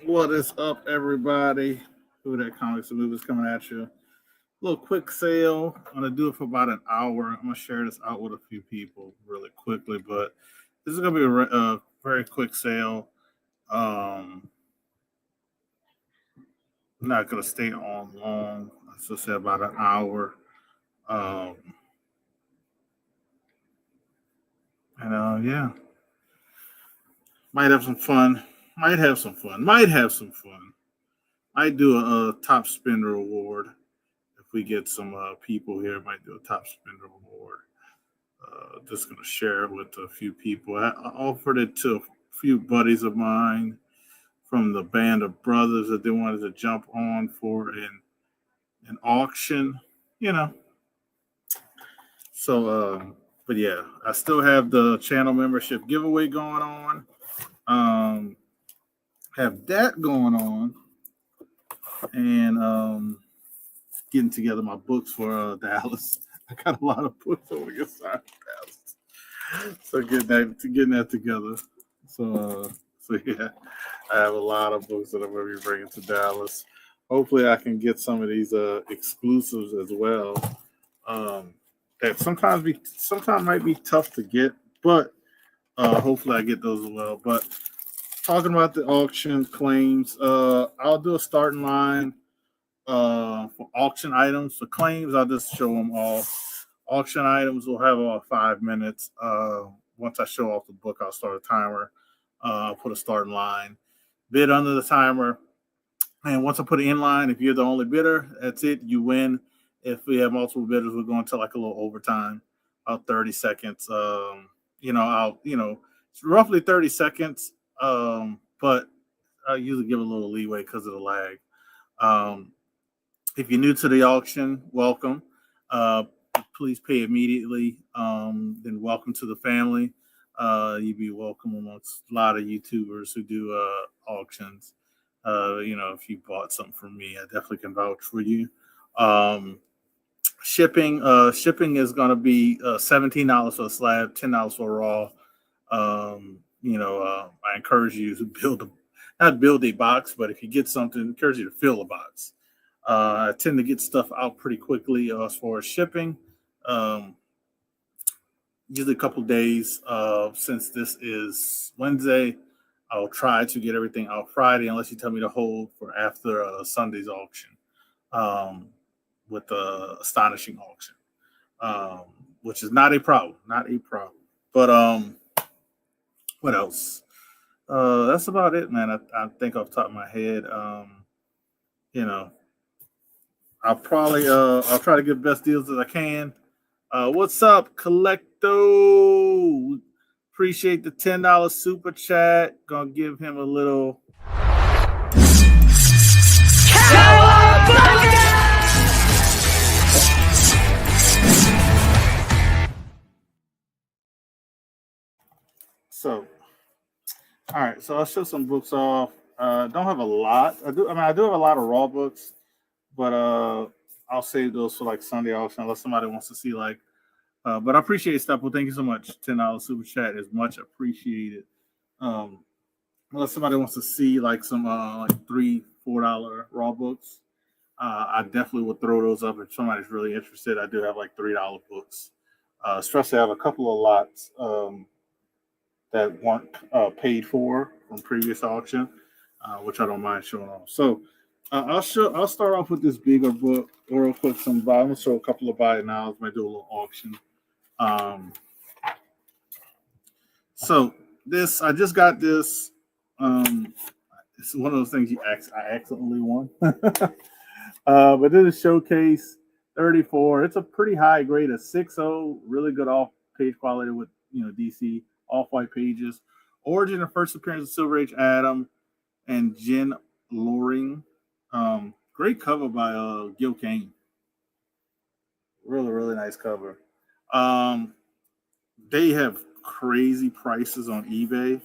What is up, everybody? Who that comics and movies coming at you? Little quick sale. I'm gonna do it for about an hour. I'm gonna share this out with a few people really quickly, but this is gonna be a very quick sale. I'm not gonna stay on long. Let's just say about an hour. Um, yeah, might have some fun. Might have some fun. Might have some fun. Might do a top spender award if we get some people here. Might do a top spender award. Just going to share it with a few people. I offered it to a few buddies of mine from the band of brothers that they wanted to jump on for an auction, you know. So, but yeah, I still have the channel membership giveaway going on. Um, have that going on, and getting together my books for Dallas. I got a lot of books I want to get signed for Dallas. So getting that together. So so yeah, I have a lot of books that I'm going to be bringing to Dallas. Hopefully, I can get some of these exclusives as well. Um, that sometimes might be tough to get, but hopefully I get those as well. But talking about the auction claims, I'll do a starting line for auction items. For claims, I'll just show them all. Auction items will have about 5 minutes. Once I show off the book, I'll start a timer. I'll put a starting line. Bid under the timer. And once I put it in line, if you're the only bidder, that's it. You win. If we have multiple bidders, we're going to like a little overtime, about 30 seconds. It's roughly 30 seconds, but I usually give a little leeway because of the lag. Um, if you're new to the auction, welcome. Uh, Please pay immediately. Then welcome to the family. You'd be welcome amongst a lot of YouTubers who do auctions. If you bought something from me, I definitely can vouch for you. Um, shipping is going to be $17 for a slab, $10 for a raw. I encourage you to not build a box, but if you get something, I encourage you to fill a box. I tend to get stuff out pretty quickly as far as shipping. Um, Usually a couple days. Since this is Wednesday, I'll try to get everything out Friday, unless you tell me to hold for after Sunday's auction, um, with the astonishing auction, um, which is not a problem. Not a problem. But what else? That's about it, man. I think off the top of my head. You know, I'll try to get the best deals as I can. What's up, Collecto? Appreciate the $10 super chat. Gonna give him a little. So, all right. So I'll show some books off. Don't have a lot. I do have a lot of raw books, but I'll save those for like Sunday auction unless somebody wants to see like. But I appreciate it, Stepple. Thank you so much. $10 super chat is much appreciated. Um, Unless somebody wants to see like some like $3-4 raw books, I definitely would throw those up if somebody's really interested. I do have like $3 books. Especially I have a couple of lots that weren't paid for from previous auction, which I don't mind showing off. So I'll start off with this bigger book real quick. I'm gonna show a couple of buy it nows. Might do a little auction. Um, so this I just got this. Um, it's one of those things I accidentally won. But this is Showcase 34. It's a pretty high grade, a 6.0, really good off page quality with DC off white pages. Origin and first appearance of Silver Age Adam and Jen Loring. Great cover by Gil Kane. Really, really nice cover. Um, they have crazy prices on eBay.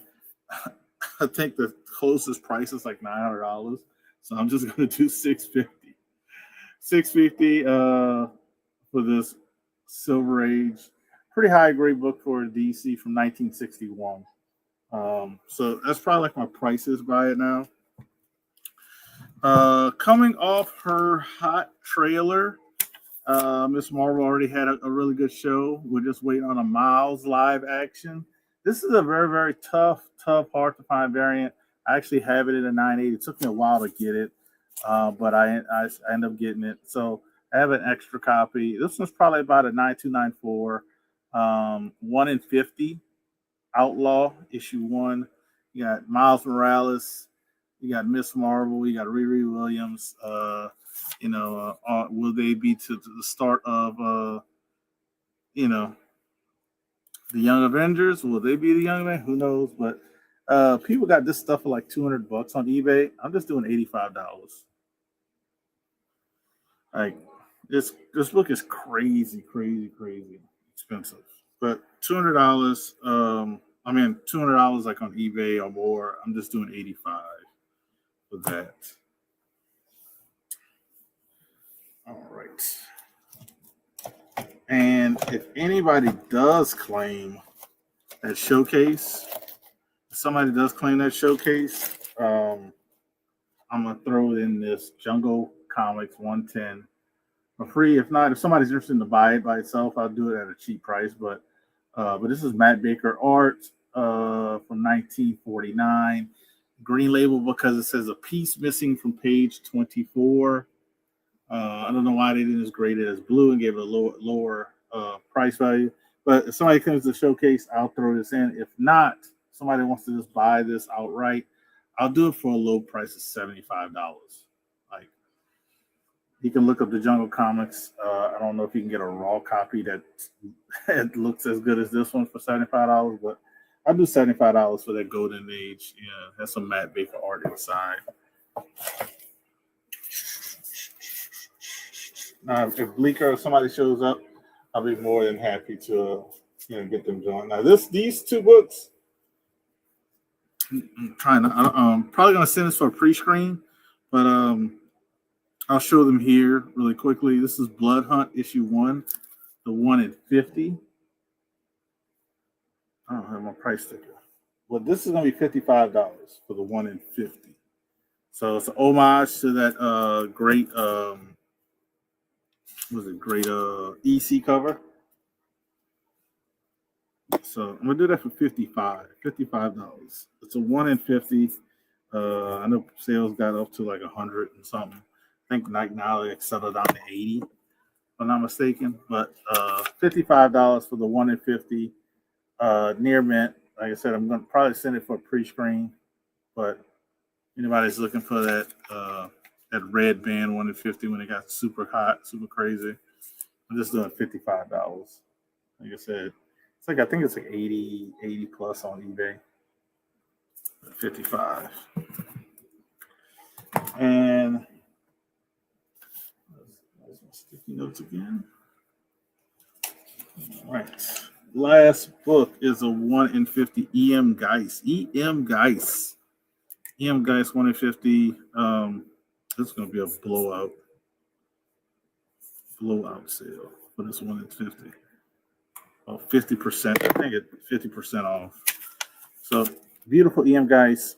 I think the closest price is like $900. So I'm just gonna do 650. 650 for this Silver Age. Pretty high grade book for DC from 1961. So that's probably like my prices by it now. Coming off her hot trailer, Miss Marvel already had a really good show. We're just waiting on a Miles live action. This is a very, very tough, hard to find variant. I actually have it in a 980. It took me a while to get it, but I end up getting it. So I have an extra copy. This one's probably about a 9294, 1 in 50, Outlaw, issue 1. You got Miles Morales. You got Miss Marvel. You got Riri Williams. Will they be to the start of you know the Young Avengers? Will they be the Young Men? Who knows? But people got this stuff for like $200 on eBay. I'm just doing $85. Like this book is crazy, crazy, crazy expensive. But $200. $200 like on eBay or more. I'm just doing 85 for that. All right. And if anybody does claim that showcase, if somebody does claim that showcase, I'm gonna throw it in this Jungle Comics 110 for free. If not, if somebody's interested to buy it by itself, I'll do it at a cheap price. But this is Matt Baker art from 1949. Green label because it says a piece missing from page 24. I don't know why they didn't just grade it as blue and gave it a lower price value. But if somebody comes to showcase, I'll throw this in. If not, somebody wants to just buy this outright, I'll do it for a low price of $75. Like, you can look up the Jungle Comics. I don't know if you can get a raw copy that looks as good as this one for $75, but I'll do $75 for that Golden Age. Yeah, that's some Matt Baker art inside. Now, if Bleecker or somebody shows up, I'll be more than happy to get them joined. Now, these two books, I'm probably gonna send this for a pre-screen, but I'll show them here really quickly. This is Blood Hunt issue 1, the 1 in 50. I don't have my price sticker, but this is gonna be $55 for the 1 in 50. So it's an homage to that great EC cover. So I'm gonna do that for $55. It's a 1 in 50. I know sales got up to like 100 and something. I think now they settled down to 80, if I'm not mistaken. But $55 for the 1 in 50 near mint. Like I said, I'm gonna probably send it for a pre-screen, but anybody's looking for that red band 1 in 50 when it got super hot, super crazy, I'm just doing $55. Like I said, I think it's like 80 plus on eBay. 55. And there's my sticky notes again. All right. Last book is a 1 in 50 EM Geist. EM Geist 1 in 50. This is going to be a blowout sale for this 1 in 50. 50%. I think it's 50% off. So beautiful EM Geist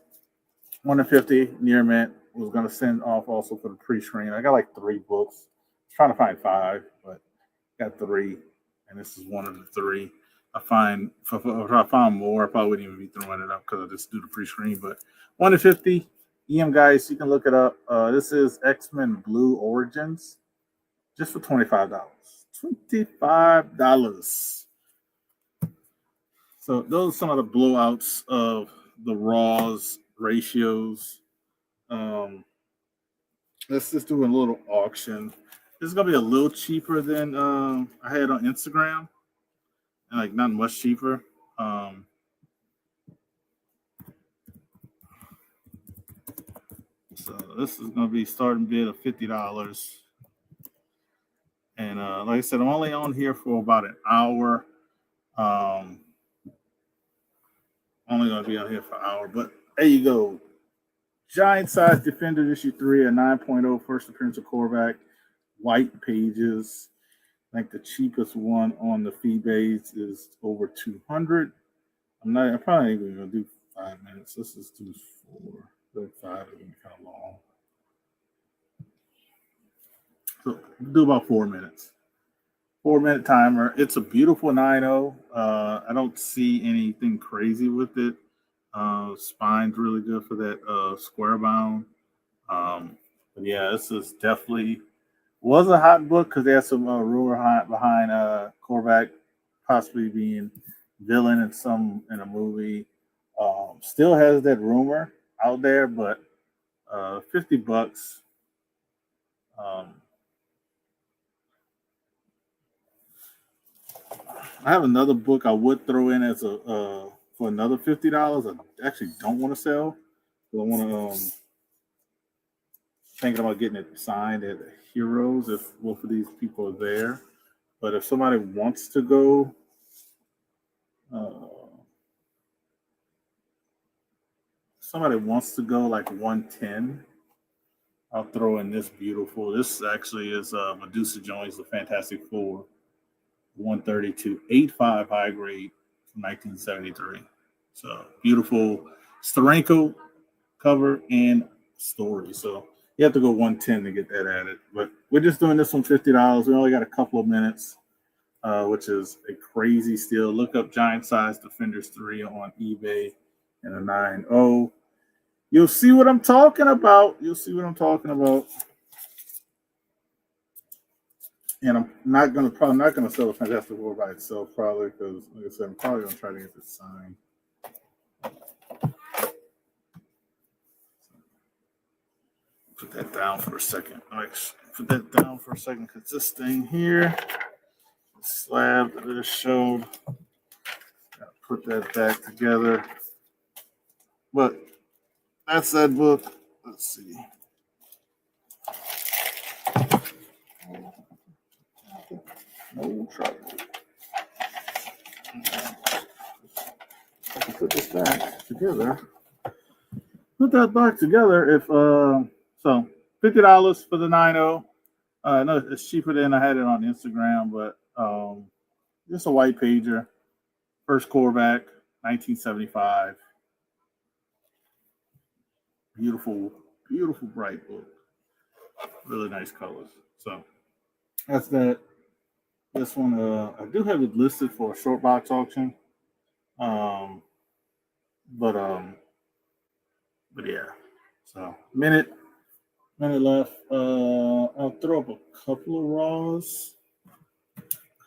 1 in 50 near mint. Was going to send off also for the pre-screen. I got like 3 books. I was trying to find 5, but got 3, and this is one of the 3. If I found more, I probably wouldn't even be throwing it up because I just do the pre-screen. But 1 in 50 EM Geist, you can look it up. This is X-Men Blue Origins, just for $25. $25. So those are some of the blowouts of the raws ratios. Let's just do a little auction. This is gonna be a little cheaper than I had on Instagram, and like not much cheaper. So this is gonna be starting bid of $50. And like I said, I'm only on here for about an hour. Only gonna be on here for an hour, but there you go. Giant size Defender issue 3, a 9.0 first appearance of Korvac, white pages. I think the cheapest one on the fee base is over 200. I'm probably even gonna do 5 minutes. Let's just do 4. 5 is gonna be kind of long. So do about 4 minutes. 4 minute timer. It's a beautiful 9.0. I don't see anything crazy with it. Spine's really good for that square bound. But yeah, this is definitely was a hot book because there's some rumor behind Korvac possibly being villain in a movie. Still has that rumor out there, but $50. Um, I have another book I would throw in as a for another $50. I actually don't want to sell. I want to thinking about getting it signed at Heroes if both of these people are there. But if somebody wants to go, like 110, I'll throw in this beautiful. This actually is Medusa Jones, the Fantastic Four, 132, 8.5 high grade from 1973. So beautiful Steranko cover and story. So you have to go 110 to get that added. But we're just doing this one $50. We only got a couple of minutes, which is a crazy steal. Look up Giant Size Defenders 3 on eBay and a 9.0. You'll see what I'm talking about. And I'm probably not gonna sell the Fantastic Four by itself, probably because, like I said, I'm probably gonna try to get this signed. Put that down for a second. Because this thing here, the slab that I showed, gotta put that back together. But that's that book. Let's see. No trouble. I can put this back together. Put that back together. If so, $50 for the 9.0. No, it's cheaper than I had it on Instagram, but just a white pager. First Korvac, 1975. Beautiful, beautiful bright book. Really nice colors. So that's that. This one, I do have it listed for a short box auction. But yeah. So minute left. I'll throw up a couple of raws.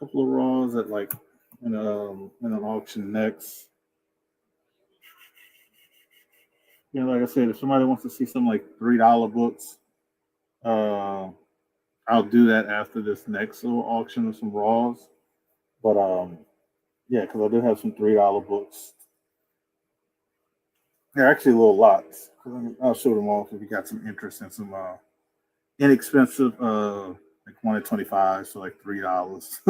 At like in an auction next. Like I said, if somebody wants to see some like $3 books, I'll do that after this next little auction of some raws. But yeah, because I do have some $3 books. They're actually little lots. I'll show them off if you got some interest in some inexpensive, like 1 in 25, so like $3.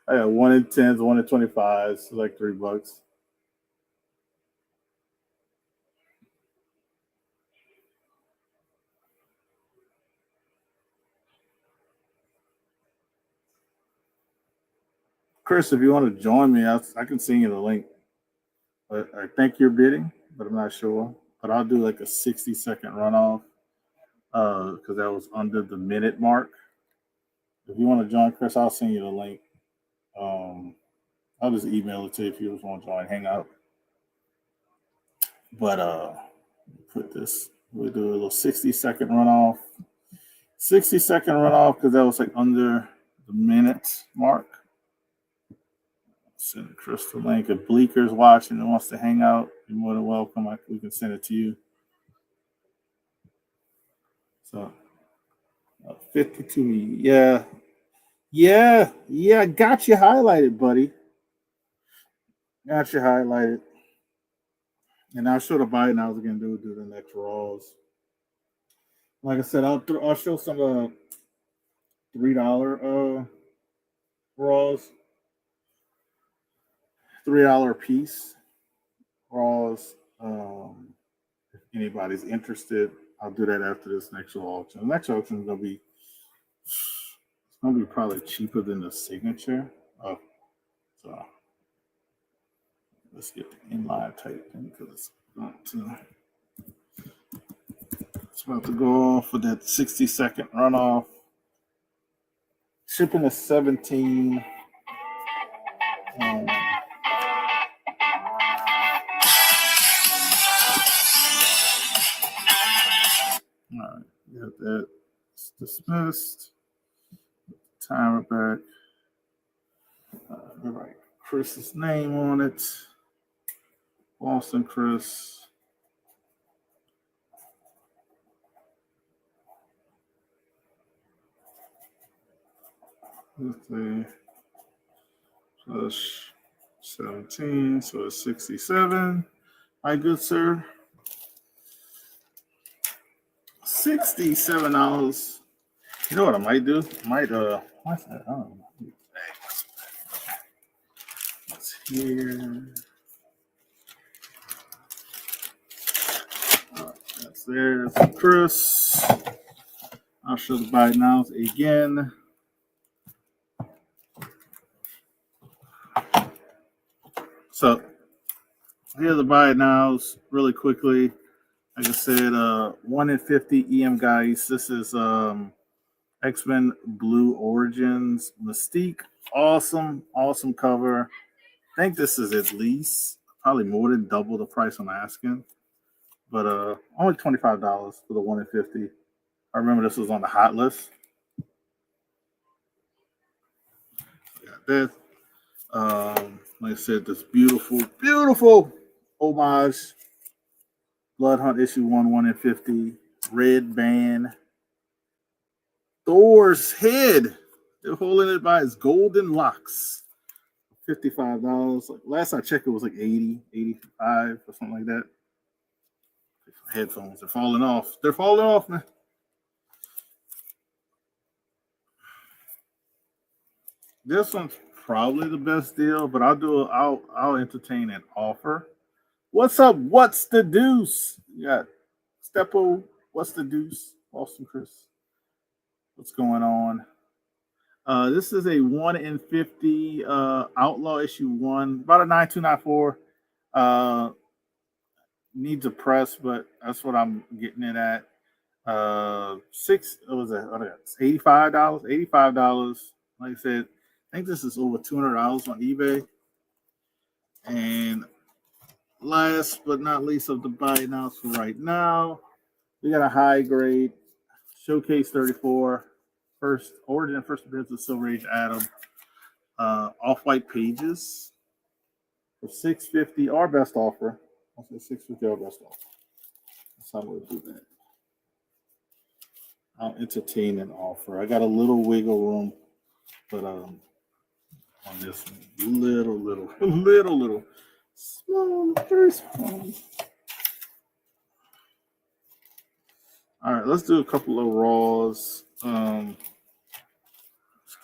I got 1 in 10s, 1 in 25s, so like $3. Chris, if you want to join me, I can send you the link. But I think you're bidding, but I'm not sure. But I'll do like a 60-second runoff because that was under the minute mark. If you want to join, Chris, I'll send you the link. I'll just email it to you if you just want to join, hang out. But put this. We'll do a little 60-second runoff. 60-second runoff because that was like under the minute mark. Send Chris the link. If Bleeker's watching and wants to hang out, you're more than welcome. We can send it to you. So 52. Yeah. Got you highlighted, buddy. Got you highlighted. And I'll show the buy and I was gonna do the next raws. Like I said, I'll show some $3 raws. $3 a piece raws. If anybody's interested, I'll do that after this next auction. The next auction is gonna be probably cheaper than the signature. So let's get the inline type thing because it's not It's about to go off with that 60-second runoff. Shipping is 17. All right, got that. It's dismissed. Timer back. Right, Chris's name on it. Boston Chris. Plus 17, so it's 67. My good sir. $67. You know what I might do? What's that? I don't know. What's here? All right, that's there. That's Chris. I'll show the buy nows again. So here are the buy nows really quickly. Like I said, 1 in 50 EM guys. This is X-Men Blue Origins Mystique. Awesome cover. I think this is at least probably more than double the price I'm asking. But only $25 for the 1 in 50. I remember this was on the hot list. Got this. Like I said, this beautiful homage. Blood Hunt issue 1 in 50. Red band. Thor's head. They're holding it by his golden locks. $55. Like last I checked, it was like 80, 85 or something like that. Headphones are falling off. They're falling off, man. This one's probably the best deal, but I'll entertain an offer. What's up? What's the deuce? You got Stepo. What's the deuce? Boston Chris. What's going on? This is a 1 in 50 Outlaw issue 1, about a 9294. Needs a press, but that's what I'm getting it at. $85. $85. Like I said, I think this is over $200 on eBay. And last but not least of the buy now for right now, we got a high grade Showcase 34 first appearance of Silver Age Adam, off-white pages for $650. Our best offer. I'll say $650. Our best offer. That's how we'll do that. I'll entertain an offer. I got a little wiggle room, but on this one, little, small, very small. All right, let's do a couple of raws. Let's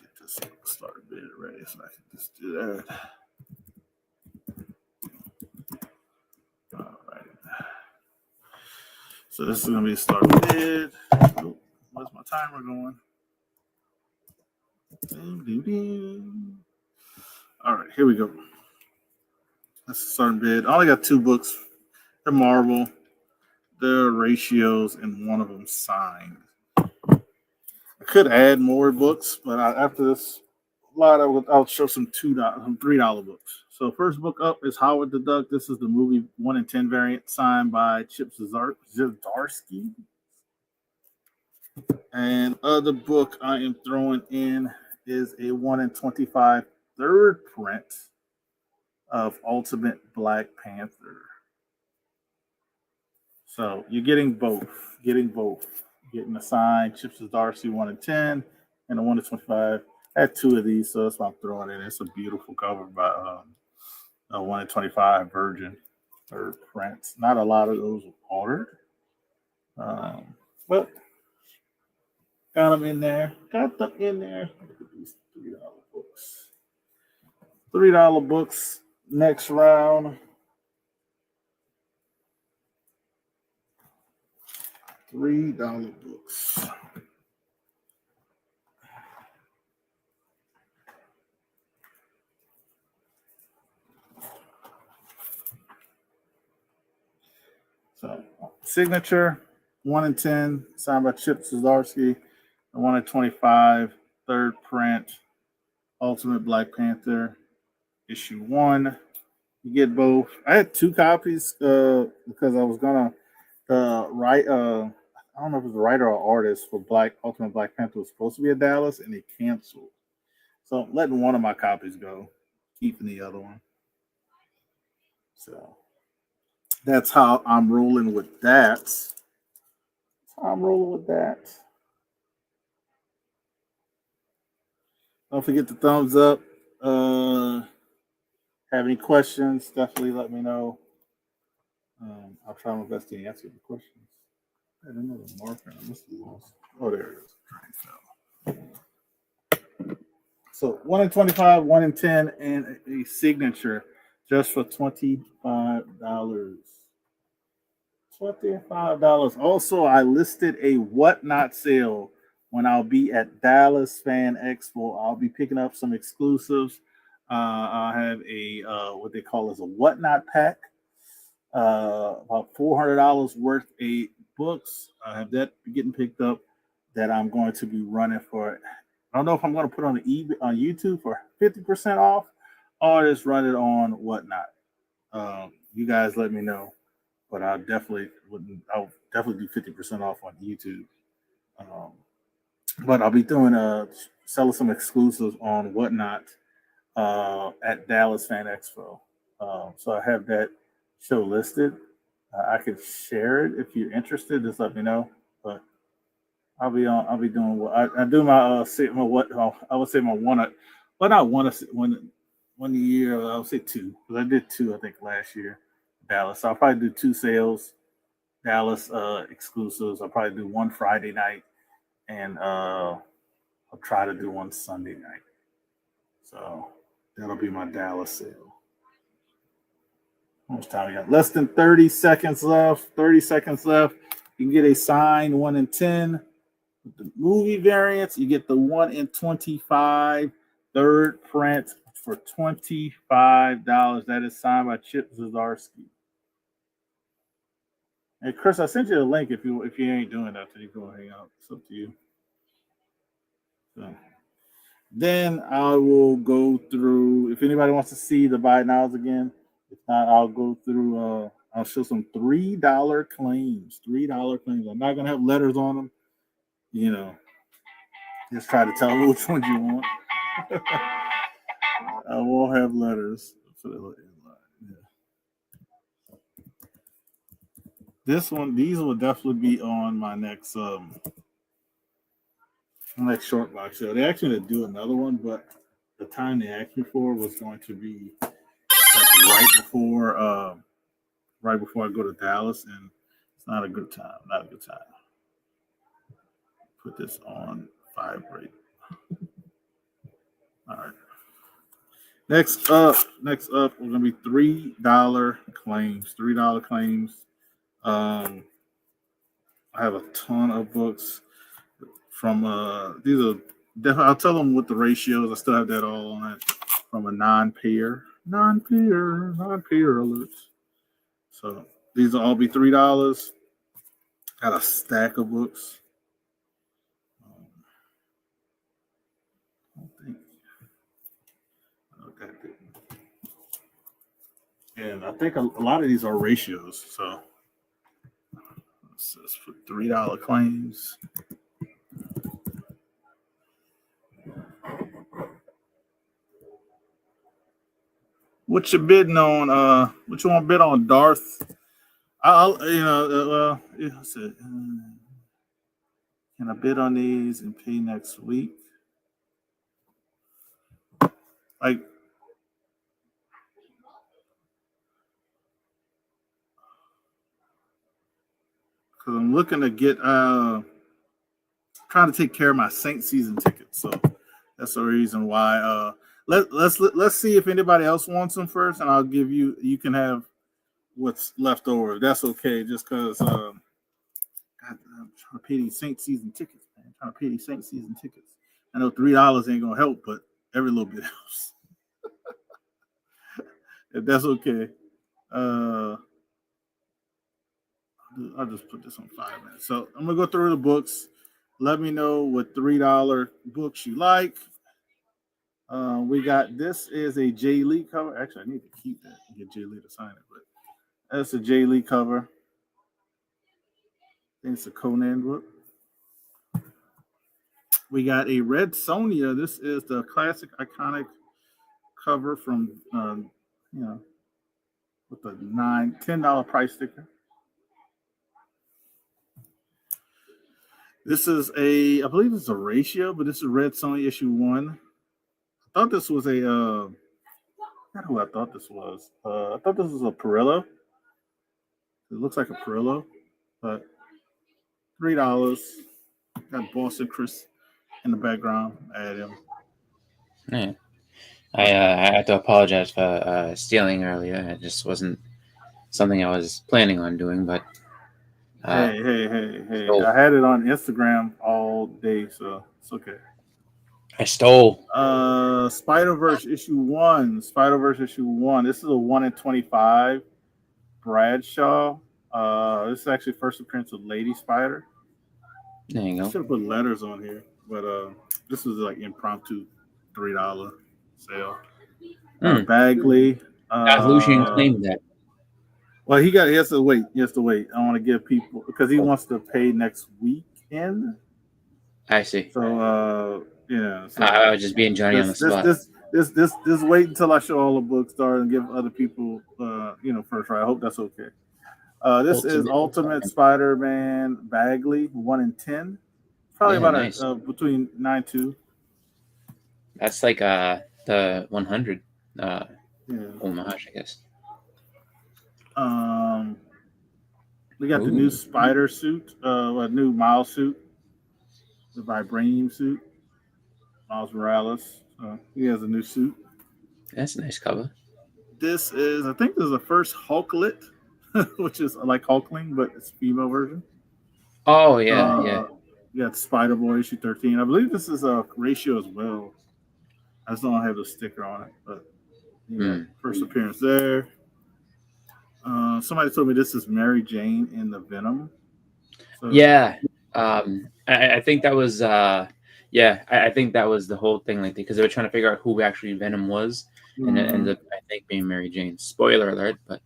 get this starter bid ready so I can just do that. All right. So this is going to be a starter bid. Oh, where's my timer going? All right, here we go. That's a starter bid. I only got 2 books. They're Marvel. They're ratios, and one of them signed. I could add more books, but after this lot, I'll show some $3 books. So first book up is Howard the Duck. This is the movie 1 in 10 variant signed by Chip Zdarsky. And other book I am throwing in is a 1 in 25 third print of Ultimate Black Panther. So you're getting both. Getting a signed Chip Zdarsky 1 in 10 and a 1 in 25. I had 2 of these, so that's why I'm throwing it in. It's a beautiful cover by a 1 in 25 Virgin third print. Not a lot of those ordered. But got them in there. Look at these $3 books. $3 books. Next round. $3 books. So, signature 1 in 10, signed by Chip Zdarsky. 1 in 25, third print, Ultimate Black Panther, issue 1. You get both. I had 2 copies because I was gonna write. I don't know if it's a writer or artist for Ultimate Black Panther was supposed to be at Dallas, and they canceled. So I'm letting one of my copies go, keeping the other one. So that's how I'm rolling with that. That's how I'm rolling with that. Don't forget the thumbs up. Have any questions? Definitely let me know. I'll try my best to answer the questions. I had another marker. I must have lost. Oh, there it is. So 1 in 25, 1 in 10, and a signature just for $25. $25. Also, I listed a whatnot sale when I'll be at Dallas Fan Expo. I'll be picking up some exclusives. I have a what they call as a whatnot pack. About $400 worth of books. I have that getting picked up that I'm going to be running for. I don't know if I'm going to put on on YouTube for 50% off or just run it on whatnot. You guys let me know, but I'll definitely do 50% off on YouTube. But I'll be doing selling some exclusives on whatnot at Dallas Fan Expo. So I have that show listed. I could share it if you're interested. Just let me know. But I'll be doing what I do my I would say my one, but not one year. I would say 2 because I did 2 I think last year, Dallas. So I'll probably do 2 sales, Dallas exclusives. I'll probably do one Friday night, and I'll try to do one Sunday night. So that'll be my Dallas sale. How much time we got? Less than 30 seconds left. 30 seconds left. You can get a signed 1 in 10. With the movie variants, you get the 1 in 25 third print for $25. That is signed by Chip Zdarsky. And Chris, I sent you a link if you ain't doing that, then you go hang out. It's up to you. So, then I will go through. If anybody wants to see the buy nows again, if not, I'll go through. I'll show some $3 claims. $3 claims. I'm not gonna have letters on them. You know, just try to tell them which ones you want. I won't have letters. Yeah. These will definitely be on my next short box show. They actually to do another one, but the time they asked me for was going to be like right before I go to Dallas, and it's not a good time. Not a good time. Put this on vibrate. All right. Next up, we're gonna be $3 claims. $3 claims. I have a ton of books from these are definitely. I'll tell them what the ratios. I still have that all on it from a non-peer alerts. So these will all be $3. Got a stack of books. And I think a lot of these are ratios. So let's just put $3 claims. What you bidding on? What you want to bid on, Darth? I'll can I bid on these and pay next week? Like, because I'm looking to get trying to take care of my Saint season tickets. So that's the reason why. Let's see if anybody else wants them first, and I'll give you. You can have what's left over. That's okay. Just because I'm trying to pay these Saint season tickets, man. I'm trying to pay these Saint season tickets. I know $3 ain't gonna help, but every little bit helps. If that's okay. I'll just put this on 5 minutes. So I'm gonna go through the books. Let me know what $3 books you like. We got this is a Jay Lee cover. Actually, I need to keep that and get Jay Lee to sign it, but that's a Jay Lee cover. I think it's a Conan book. We got a Red Sonja. This is the classic, iconic cover from, with a $10 price sticker. This is I believe it's a ratio, but this is Red Sonja issue 1. I thought this was not who I thought this was. I thought this was a Perillo. It looks like a Perillo, but $3. Got Boston Chris in the background. Add him. Yeah. I had to apologize for stealing earlier. It just wasn't something I was planning on doing, but hey. I had it on Instagram all day, so it's okay. I stole. Spider-Verse issue 1. Spider-Verse issue 1. This is a 1 in 25. Bradshaw. This is actually first appearance of Lady Spider. There you go. I should have put letters on here, but this was like impromptu $3 sale. Bagley. Lucian claimed that. Well, he has to wait. He has to wait. I want to give people because he wants to pay next weekend. I see. So yeah. So I was just being Johnny on the spot. This wait until I show all the books start and give other people first try. I hope that's okay. This is Ultimate Spider-Man Bagley 1 in 10. Probably about between 9-2. That's like the 100 homage, I guess. We got the new Spider suit, a new Miles suit, the Vibranium suit. Miles Morales. He has a new suit. That's a nice cover. I think this is the first Hulklet, which is like Hulkling, but it's female version. Oh, yeah. You got Spider-Boy issue 13. I believe this is a ratio as well. I just don't have the sticker on it, but first appearance there. Somebody told me this is Mary Jane in the Venom. So, yeah. I think that was I think that was the whole thing, like, because they were trying to figure out who actually Venom was, and it ended up, I think, being Mary Jane. Spoiler alert, but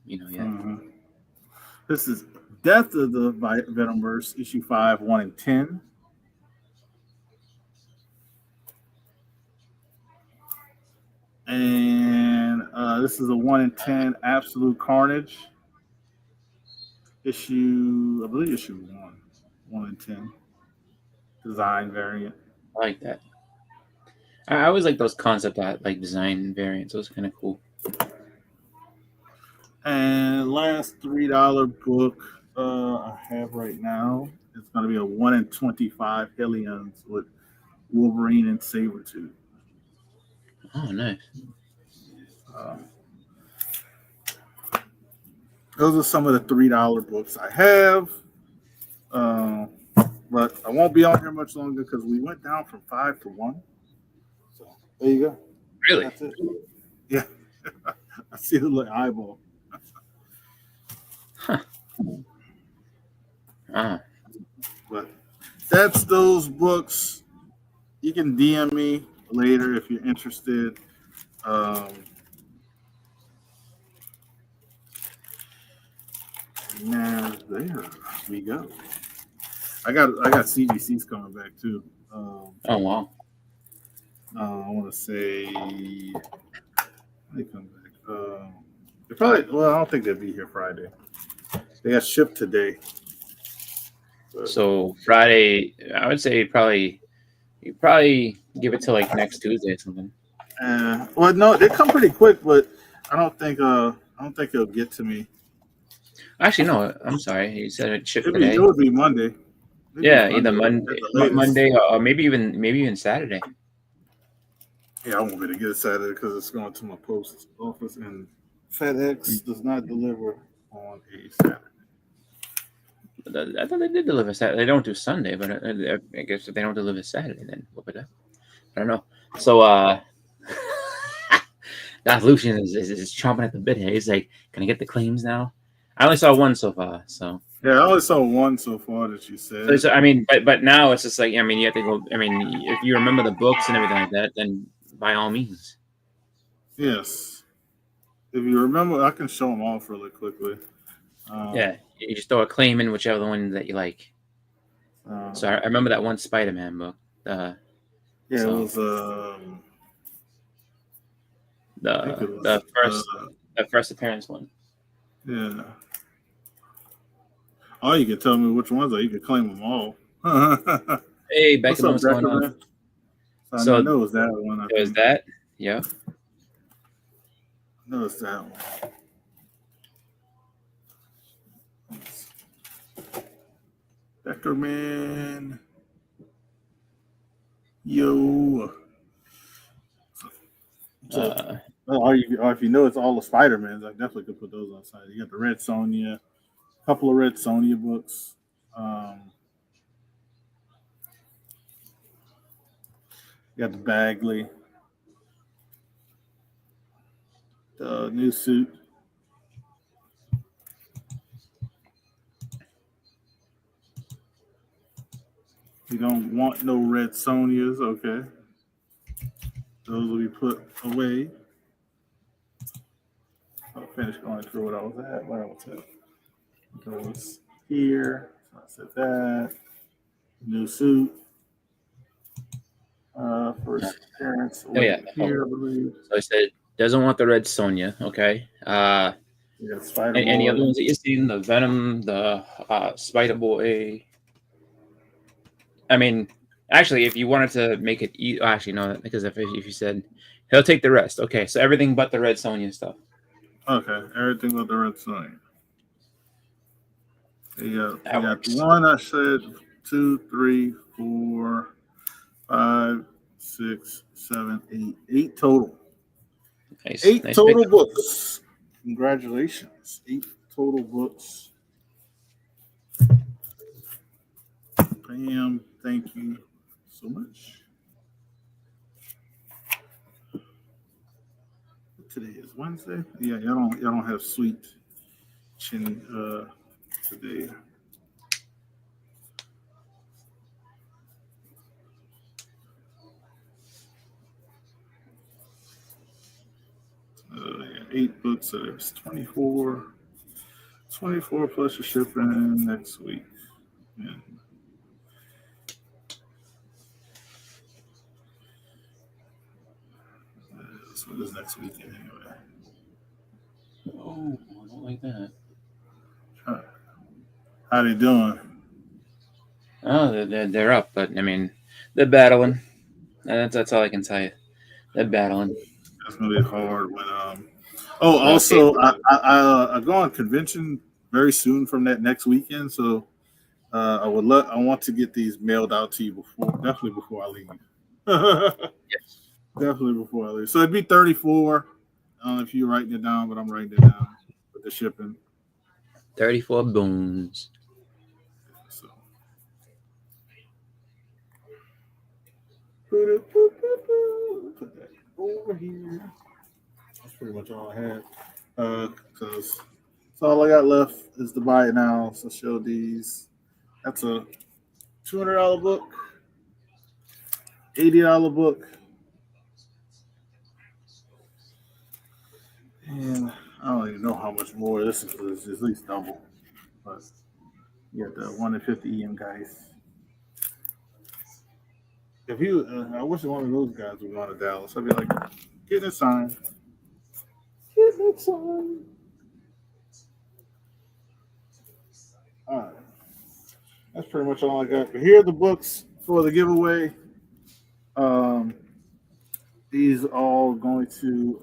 This is Death of the Venomverse, issue 5, 1 in 10. And this is a 1 in 10 Absolute Carnage. I believe issue 1 in 10. Design variant. I like that. I always like those concept art, like design variants. Those are kind of cool. And last $3 book I have right now is going to be a 1 in 25 Hellions with Wolverine and Sabretooth. Oh, nice. Those are some of the $3 books I have. But I won't be on here much longer because we went down from 5 to 1. So there you go. Really? That's it. Yeah. I see the little eyeball. Huh. But that's those books. You can DM me later if you're interested. Now there we go. I got CGCs coming back too. Oh wow! I want to say they come back. They probably. Well, I don't think they'll be here Friday. They got shipped today. So Friday, I would say you probably give it to like next Tuesday or something. Well, no, they come pretty quick, but I don't think it'll get to me. Actually, no. I'm sorry. You said it shipped today. It would be Monday. Either Monday or maybe even Saturday. Yeah, I won't be able to get it Saturday because it's going to my post office, and FedEx does not deliver on a Saturday. I thought they did deliver Saturday. They don't do Sunday, but I guess if they don't deliver Saturday, then what would I don't know. So that Lucian is chomping at the bit here. He's like, "Can I get the claims now?" I only saw one so far, so Yeah, I only saw one so far that you said. So, I mean, but now it's just like, I mean, you have to go. I mean, if you remember the books and everything like that, then by all means. Yes. If you remember, I can show them off really quickly. Yeah, you just throw a claim in whichever one that you like. So I remember that one Spider-Man book. Yeah, so it was. I think it was. the first appearance one. Yeah. Or you can tell me which ones are. You can claim them all. Hey, Beckham, what's up, going on? Man? So I know it was that one. It was that. Yeah. I know it's that one. Beckerman. Yo. So, if you know it's all the Spider-Mans, I definitely could put those on side. You got the Red Sonja, a couple of Red Sonja books. You got the Bagley, the new suit. You don't want no Red Sonjas, okay. Those will be put away. I'll finish going through what I was at. Where I was at. Goes here. So I said that. New suit. First appearance. Yeah. Here, I believe. So I said doesn't want the Red Sonja. Okay. Any other ones that you've seen? The Venom, the Spider Boy. I mean, actually, if you wanted to make it, actually no, because if you said he'll take the rest, okay, so everything but the Red Sonja stuff. Okay, everything but the Red Sonja. You got one. I said 2, 3, 4, 5, 6, 7, 8. 8 total. Nice. 8 total books. Congratulations. 8 total books. Bam. Thank you so much. Today is Wednesday. Yeah, y'all don't have sweet chin today. Yeah, 8 books, so there's 24 plus the shipping next week. And so this next weekend anyway. Oh, I don't like that. How they doing? Oh, they're up, but I mean, they're battling. That's all I can tell you. They're battling. That's gonna be hard when also I go on convention very soon from that next weekend, so I want to get these mailed out to you definitely before I leave. Yes. Definitely before I leave. So it'd be 34. I don't know if you're writing it down, but I'm writing it down with the shipping. 34 bones. So. Put that over here. That's pretty much all I had. Because all I got left is to buy it now. So show these. That's a $200 book, $80 book, and I don't even know how much more. This is at least double. But you got the 1 in 50 EM guys. If you, I wish one of those guys would go to Dallas. I'd be like, get it signed. Get it signed. All right. That's pretty much all I got. But here are the books for the giveaway. These are all going to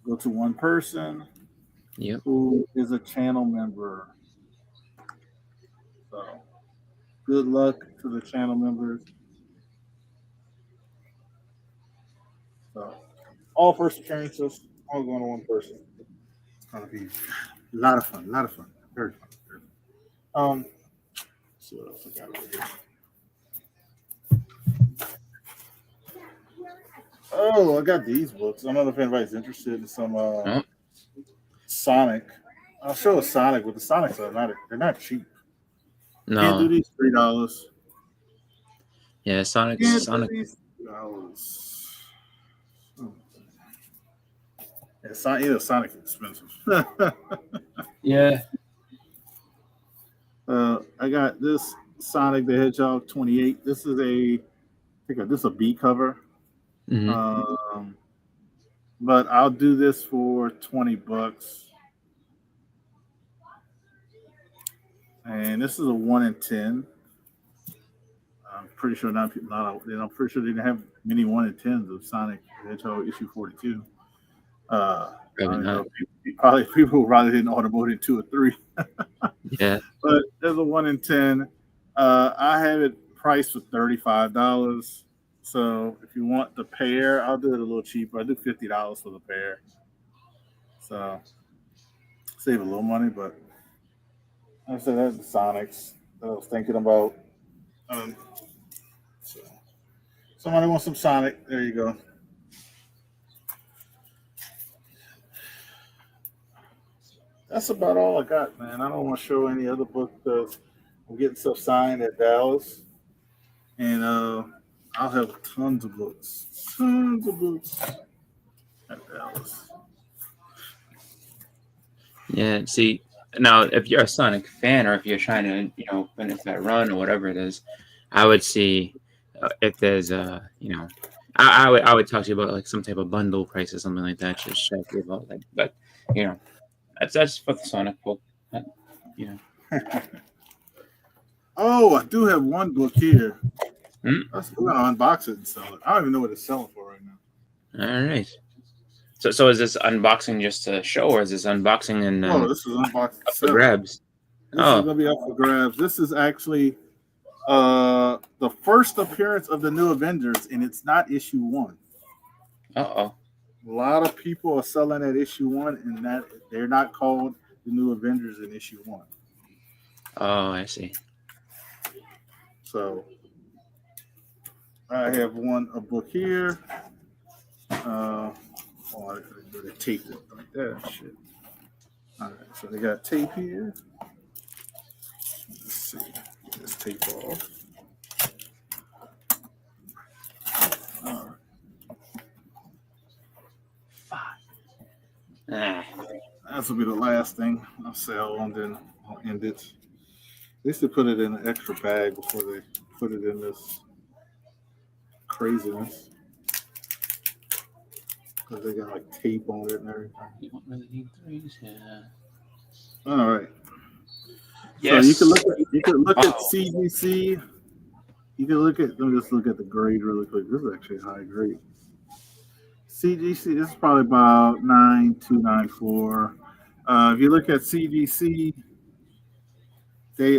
go to one person who is a channel member. So good luck to the channel members. So all first appearances, all going to one person. It's gonna be a lot of fun, very fun. So what else I got over here? Oh, I got these books. I don't know if anybody's interested in some Sonic. I'll show a Sonic, but the Sonics they're not cheap. No. Can't do these $3. Yeah, Sonic. $3. Yeah, Sonic is expensive. Yeah. I got this Sonic the Hedgehog 28. This is a B cover. Mm-hmm. But I'll do this for $20. And this is a 1 in 10. I'm pretty sure I'm pretty sure they didn't have many 1 in 10s of Sonic the Hedgehog issue 42. People probably didn't order more than 2 or 3. Yeah. But there's a 1 in 10. I have it priced for $35. So if you want the pair, I'll do it a little cheaper. I do $50 for the pair. So save a little money, but like I said, that's the Sonics that I was thinking about. So somebody wants some Sonic. There you go. That's about all I got, man. I don't want to show any other book because I'm getting stuff signed at Dallas. And I'll have tons of books at Dallas. Yeah. See, now if you're a Sonic fan, or if you're trying to, finish that run or whatever it is, I would see if there's I would talk to you about like some type of bundle price or something like that. Just check you about that, but that's for the Sonic book. Oh, I do have one book here. Hmm? We're gonna unbox it and sell it. I don't even know what it's selling for right now. All right. So is this unboxing just to show, or is this unboxing and this is unboxing for grabs? This is gonna be up for grabs. This is actually the first appearance of the New Avengers, and it's not issue 1. A lot of people are selling at issue 1, and that they're not called the New Avengers in issue 1. Oh, I see. So I have a book here. I taped it like that. Shit. All right, so they got tape here. Let's see. Get this tape off. All right. This will be the last thing I'll sell, and then I'll end it. They used to put it in an extra bag before they put it in this craziness. Because they got like tape on it and everything. You don't really need threes, yeah. All right. Yes. So you can look at CGC. You can let me just look at the grade really quick. This is actually a high grade. CGC, this is probably about 9294. If you look at CGC, they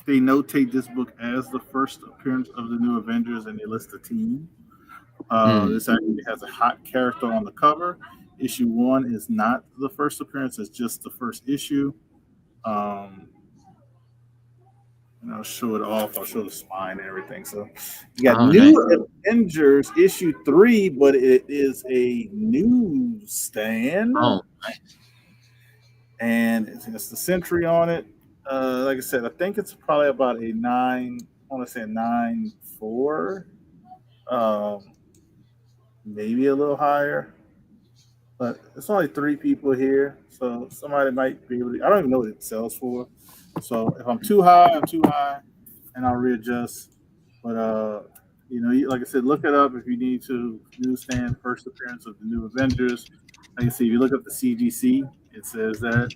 notate this book as the first appearance of the New Avengers, and they list the team. This actually has a hot character on the cover. Issue 1 is not the first appearance; it's just the first issue. And I'll show it off. I'll show the spine and everything. So you got New Avengers issue 3, but it is a newsstand. Oh, nice. And it's the Sentry on it. Like I said, I think it's probably about a 9. I want to say 9.4. Maybe a little higher. But it's only 3 people here, so somebody might be able to. I don't even know what it sells for. So if I'm too high, I'm too high, and I'll readjust. But like I said, look it up if you need to. Newsstand, first appearance of the New Avengers. Like you see, if you look up the CGC, it says that,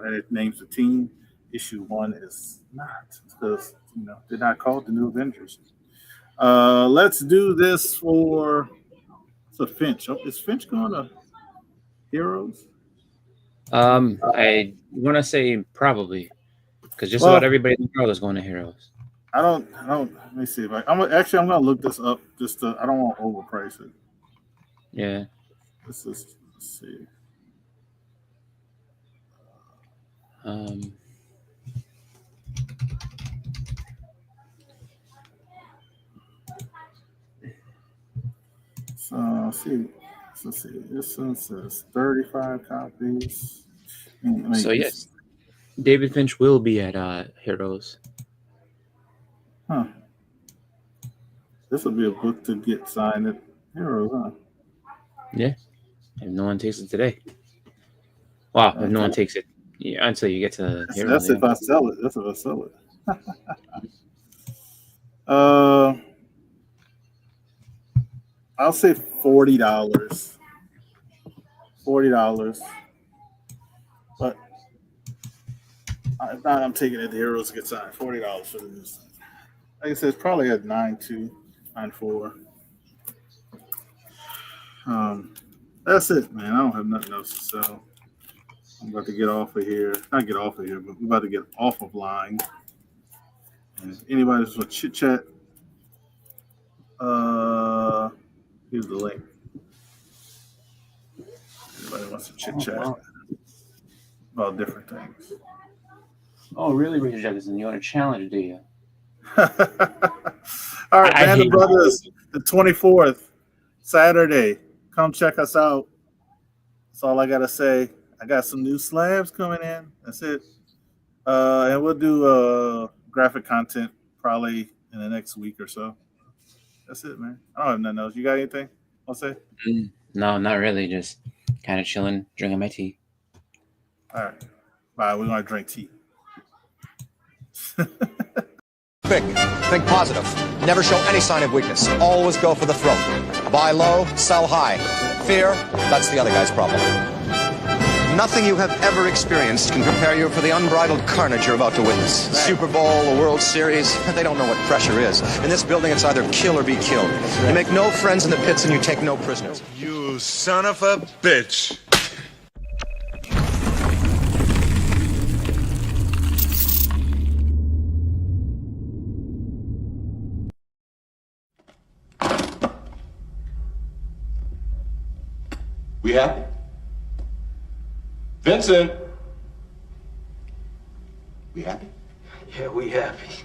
and it names the team. Issue 1 is not, because they're not called the New Avengers. Let's do this for. It's a Finch. Oh, is Finch going to Heroes? I want to say probably, because just about everybody in the world is going to Heroes. I don't. Let me see if I'm gonna look this up. I don't want to overprice it. Yeah. Let's see. So let's see. This one says 35 copies. So yes, David Finch will be at Heroes. Huh. This will be a book to get signed at Heroes, huh? Yeah. If no one takes it today. Wow, if no one takes it until you get to Heroes. That's if I sell it. That's if I sell it. I'll say $40. $40. But if not, I'm taking it to Heroes to get signed. $40 for this. Like I said, it's probably at 9.2, 9.4. That's it, man. I don't have nothing else to sell. I'm about to get off of here. Not get off of here, but we're about to get off of line. And if anybody just want to chit chat, here's the link. Anybody wants to chit chat about different things. Oh, really, Richard Jefferson? You want a challenge, do you? All right, Band of Brothers, the 24th, Saturday. Come check us out. That's all I got to say. I got some new slabs coming in. That's it. And we'll do graphic content probably in the next week or so. That's it, man. I don't have nothing else. You got anything I'll say? No, not really. Just kind of chilling, drinking my tea. All right. Bye. We're going to drink tea. Think positive. Never show any sign of weakness. Always go for the throat. Buy low, sell high. Fear, that's the other guy's problem. Nothing you have ever experienced can prepare you for the unbridled carnage you're about to witness. Super Bowl, the World Series, they don't know what pressure is. In this building, it's either kill or be killed. You make no friends in the pits and you take no prisoners. You son of a bitch. We happy? Vincent! We happy? Yeah, we happy.